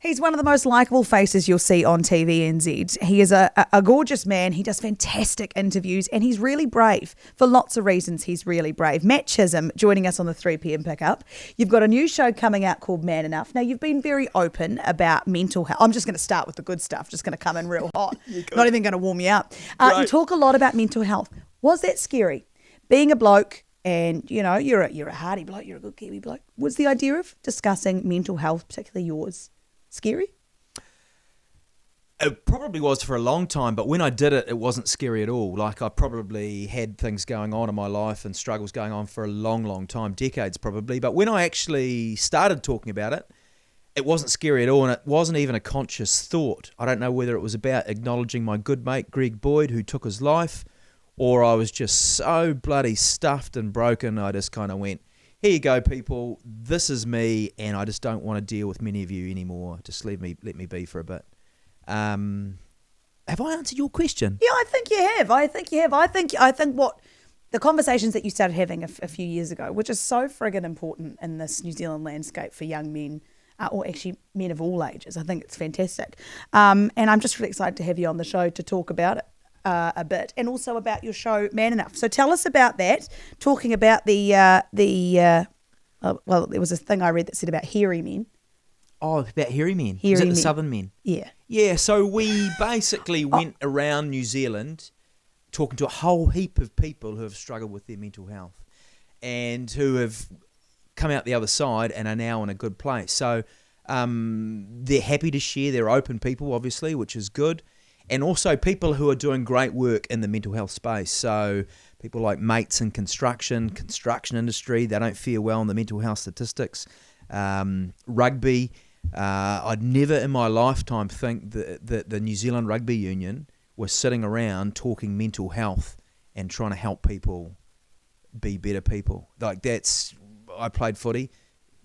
He's one of the most likeable faces you'll see on TVNZ. He is a gorgeous man. He does fantastic interviews and he's really brave. For lots of reasons, he's really brave. Matt Chisholm joining us on the 3 p.m. pickup. You've got a new show coming out called Man Enough. Now, you've been very open about mental health. I'm just going to start with the good stuff, just going to come in real hot. Not even going to warm you up. You talk a lot about mental health. Was that scary? Being a bloke and, you know, you're a hardy bloke, you're a good Kiwi bloke. Was the idea of discussing mental health, particularly yours, scary? It probably was for a long time, but when I did it, it wasn't scary at all. Like I probably had things going on in my life and struggles going on for a long, long time, decades probably. But when I actually started talking about it, it wasn't scary at all, and it wasn't even a conscious thought. I don't know whether it was about acknowledging my good mate, Greg Boyd, who took his life, or I was just so bloody stuffed and broken, I just kind of went, here you go, people. This is me, and I just don't want to deal with many of you anymore. Just let me be for a bit. Have I answered your question? Yeah, I think you have. I think what the conversations that you started having a few years ago, which is so friggin' important in this New Zealand landscape for young men, or actually men of all ages. I think it's fantastic. And I'm just really excited to have you on the show to talk about it a bit, and also about your show Man Enough. So tell us about that, talking about well, there was a thing I read that said about hairy men. Oh, about hairy men. Is it the Southern men? Yeah. Yeah, so we basically went around New Zealand talking to a whole heap of people who have struggled with their mental health and who have come out the other side and are now in a good place. So they're happy to share. They're open people, obviously, which is good. And also people who are doing great work in the mental health space. So people like mates in construction industry, they don't fare well in the mental health statistics. Rugby, I'd never in my lifetime think that the New Zealand Rugby Union was sitting around talking mental health and trying to help people be better people. Like I played footy,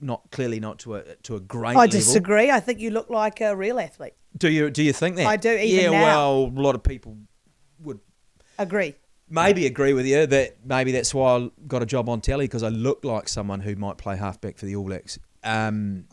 not to a great level. I disagree. I think you look like a real athlete. Do you think that? I do, even now. Well, a lot of people would maybe agree with you that maybe that's why I got a job on telly, because I look like someone who might play halfback for the All Blacks. In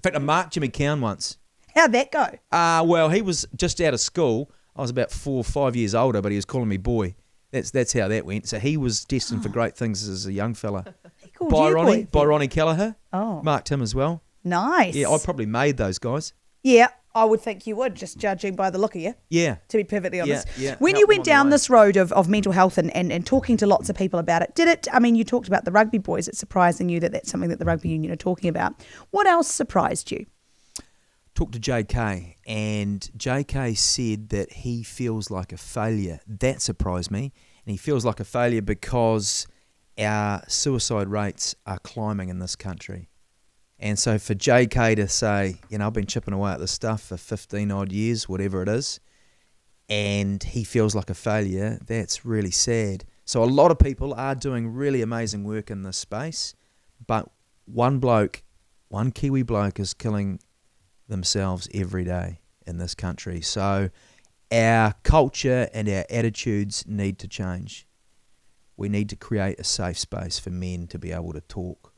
fact, I marked Jimmy Cowan once. How'd that go? Well, he was just out of school. I was about 4 or 5 years older, but he was calling me boy. That's how that went. So he was destined for great things as a young fella. He called you boy. Ronnie Kelleher. Oh. Marked him as well. Nice. Yeah, I probably made those guys. Yeah, I would think you would, just judging by the look of you. Yeah. To be perfectly honest. Yeah. When you went down this road of mental health and talking to lots of people about it, you talked about the rugby boys. It's surprising you that that's something that the rugby union are talking about. What else surprised you? Talked to JK, and JK said that he feels like a failure. That surprised me. And he feels like a failure because our suicide rates are climbing in this country. And so for JK to say, I've been chipping away at this stuff for 15 odd years, whatever it is, and he feels like a failure, that's really sad. So a lot of people are doing really amazing work in this space, but one Kiwi bloke is killing themselves every day in this country. So our culture and our attitudes need to change. We need to create a safe space for men to be able to talk.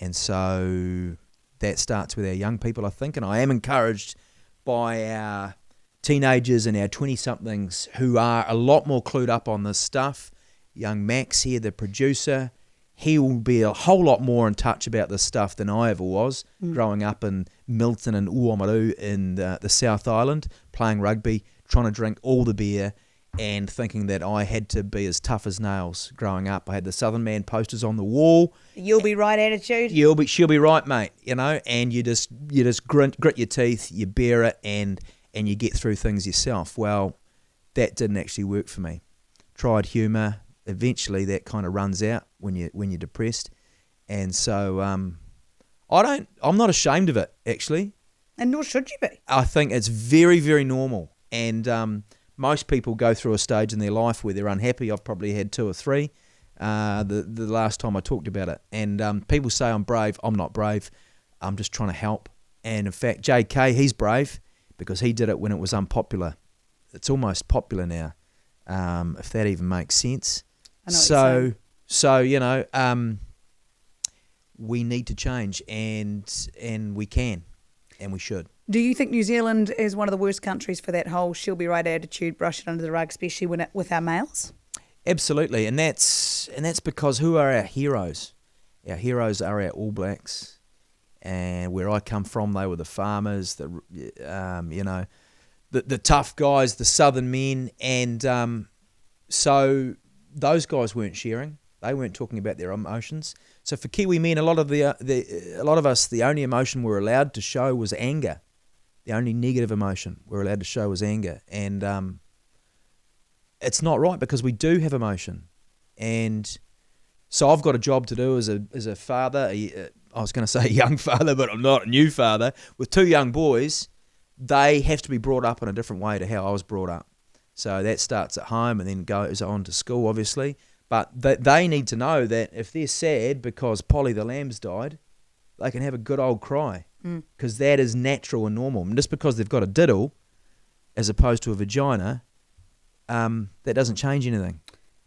And so that starts with our young people, I think, and I am encouraged by our teenagers and our 20-somethings who are a lot more clued up on this stuff. Young Max here, the producer, he will be a whole lot more in touch about this stuff than I ever was, growing up in Milton and Uomaru in the South Island, playing rugby, trying to drink all the beer, and thinking that I had to be as tough as nails growing up. I had the Southern Man posters on the wall. You'll be right attitude. She'll be right, mate. And you just grit your teeth, you bear it, and you get through things yourself. Well, that didn't actually work for me. Tried humour. Eventually, that kind of runs out when you're depressed, and so I'm not ashamed of it actually. And nor should you be. I think it's very, very normal, and most people go through a stage in their life where they're unhappy. I've probably had 2 or 3 the last time I talked about it. And people say I'm brave. I'm not brave. I'm just trying to help. And in fact, JK, he's brave because he did it when it was unpopular. It's almost popular now, if that even makes sense. I know what you're saying. So we need to change, and we can. and we should. Do you think New Zealand is one of the worst countries for that whole she'll be right attitude, brush it under the rug, especially with our males? Absolutely, and that's because who are our heroes? Our heroes are our All Blacks, and where I come from, they were the farmers, the tough guys, the southern men, and so those guys weren't sharing. They weren't talking about their emotions. So for Kiwi men, a lot of us, the only emotion we're allowed to show was anger. The only negative emotion we're allowed to show was anger, and it's not right because we do have emotion. And so I've got a job to do as a father. I was going to say a young father, but I'm not, a new father with 2 young boys. They have to be brought up in a different way to how I was brought up. So that starts at home and then goes on to school, obviously. But they need to know that if they're sad because Polly the lamb's died, they can have a good old cry, because that is natural and normal. And just because they've got a diddle as opposed to a vagina, that doesn't change anything.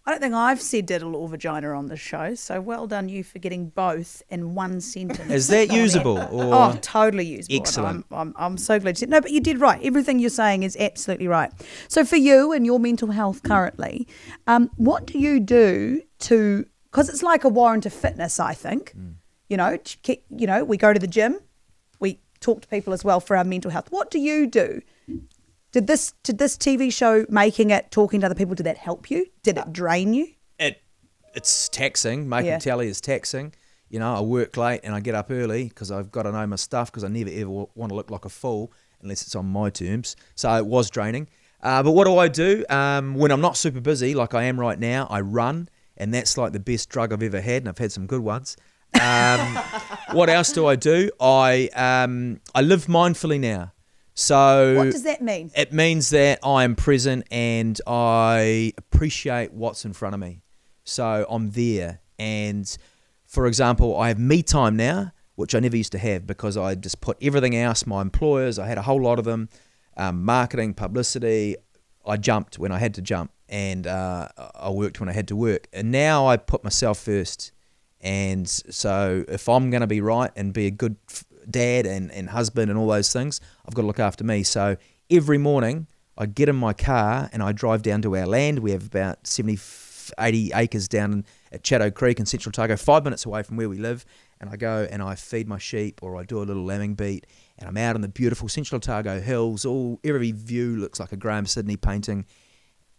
I don't think I've said diddle or vagina on this show, so well done you for getting both in one sentence. Is that usable? Or? Oh, totally usable. Excellent. I'm so glad you said. No, but you did right. Everything you're saying is absolutely right. So for you and your mental health currently, what do you do to, because it's like a warrant of fitness, I think. We go to the gym, we talk to people as well for our mental health. What do you do? Did this TV show, making it, talking to other people, did that help you? Did it drain you? It's taxing. Making telly is taxing. I work late and I get up early because I've got to know my stuff, because I never ever want to look like a fool unless it's on my terms. So it was draining. But what do? When I'm not super busy, like I am right now, I run, and that's like the best drug I've ever had, and I've had some good ones. What else do? I live mindfully now. So what does that mean? It means that I am present and I appreciate what's in front of me. So I'm there. And for example, I have me time now, which I never used to have, because I just put everything else, my employers, I had a whole lot of them, marketing, publicity. I jumped when I had to jump, and I worked when I had to work. And now I put myself first. And so if I'm going to be right and be a good dad and husband and all those things, I've got to look after me. So every morning I get in my car and I drive down to our land. We have about 80 acres down at Chatto Creek in Central Otago, 5 minutes away from where we live. And I go and I feed my sheep, or I do a little lambing beat, and I'm out on the beautiful Central Otago hills. Every view looks like a Graham Sydney painting.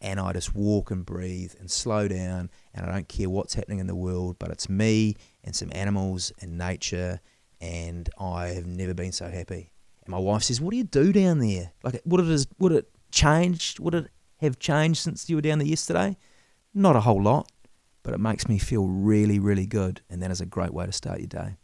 And I just walk and breathe and slow down, and I don't care what's happening in the world, but it's me and some animals and nature, and I have never been so happy. And my wife says, "What do you do down there? Like, would it change? Would it have changed since you were down there yesterday?" Not a whole lot, but it makes me feel really, really good, and that is a great way to start your day.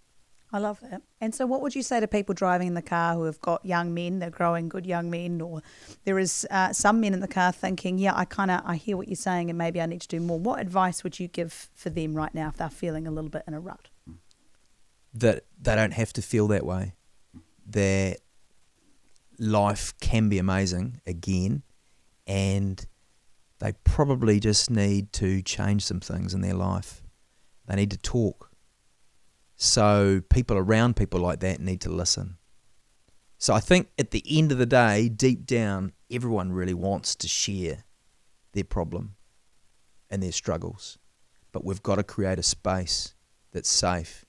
I love that. And so what would you say to people driving in the car who have got young men, they're growing good young men, or there is some men in the car thinking, I hear what you're saying and maybe I need to do more. What advice would you give for them right now if they're feeling a little bit in a rut? That they don't have to feel that way. That life can be amazing again, and they probably just need to change some things in their life. They need to talk. So people around people like that need to listen. So I think at the end of the day, deep down, everyone really wants to share their problem and their struggles. But we've got to create a space that's safe,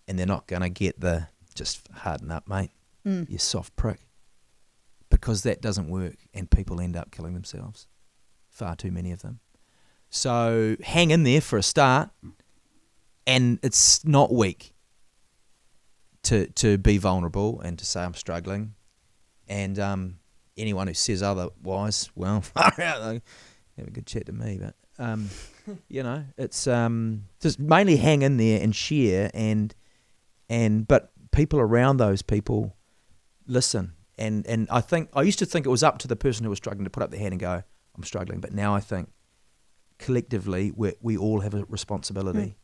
and they're not going to get the, "Just harden up, mate, you soft prick." Because that doesn't work, and people end up killing themselves. Far too many of them. So hang in there for a start. And it's not weak to be vulnerable and to say I'm struggling. And anyone who says otherwise, well, have a good chat to me. But it's just mainly hang in there and share. But people around those people listen. And I used to think it was up to the person who was struggling to put up their hand and go, "I'm struggling." But now I think collectively we all have a responsibility.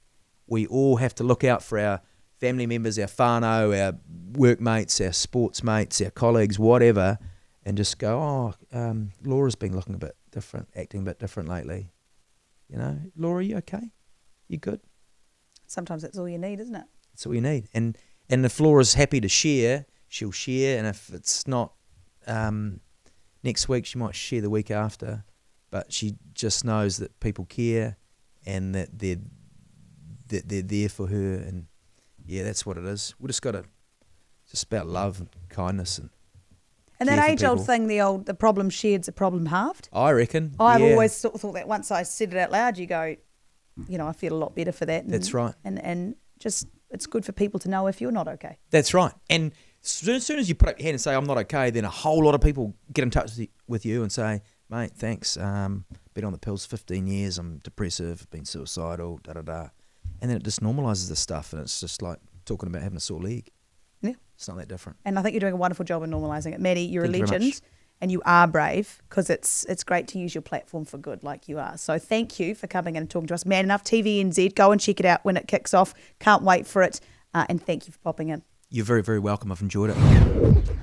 We all have to look out for our family members, our whānau, our workmates, our sports mates, our colleagues, whatever, and just go, Laura's been looking a bit different, acting a bit different lately. Laura, you okay? You good? Sometimes that's all you need, isn't it? That's all you need. And if Laura's happy to share, she'll share, and if it's not next week, she might share the week after. But she just knows that people care and that they're there for her, and yeah, that's what it is. We just got to just about love and kindness and that care for age-old people. thing, the problem shared's a problem halved. I reckon. I've yeah. always thought that once I said it out loud, you go, I feel a lot better for that. That's right. And just it's good for people to know if you're not okay. That's right. And as soon as you put up your hand and say, I'm not okay, then a whole lot of people get in touch with you and say, mate, thanks. Been on the pills 15 years. I'm depressive, been suicidal, da-da-da. And then it just normalises the stuff, and it's just like talking about having a sore leg. Yeah. It's not that different. And I think you're doing a wonderful job in normalising it. Maddie, you're Thank you a very legend much. and you are brave, because it's great to use your platform for good like you are. So thank you for coming in and talking to us. Man Enough TV NZ, go and check it out when it kicks off. Can't wait for it. And thank you for popping in. You're very, very welcome. I've enjoyed it.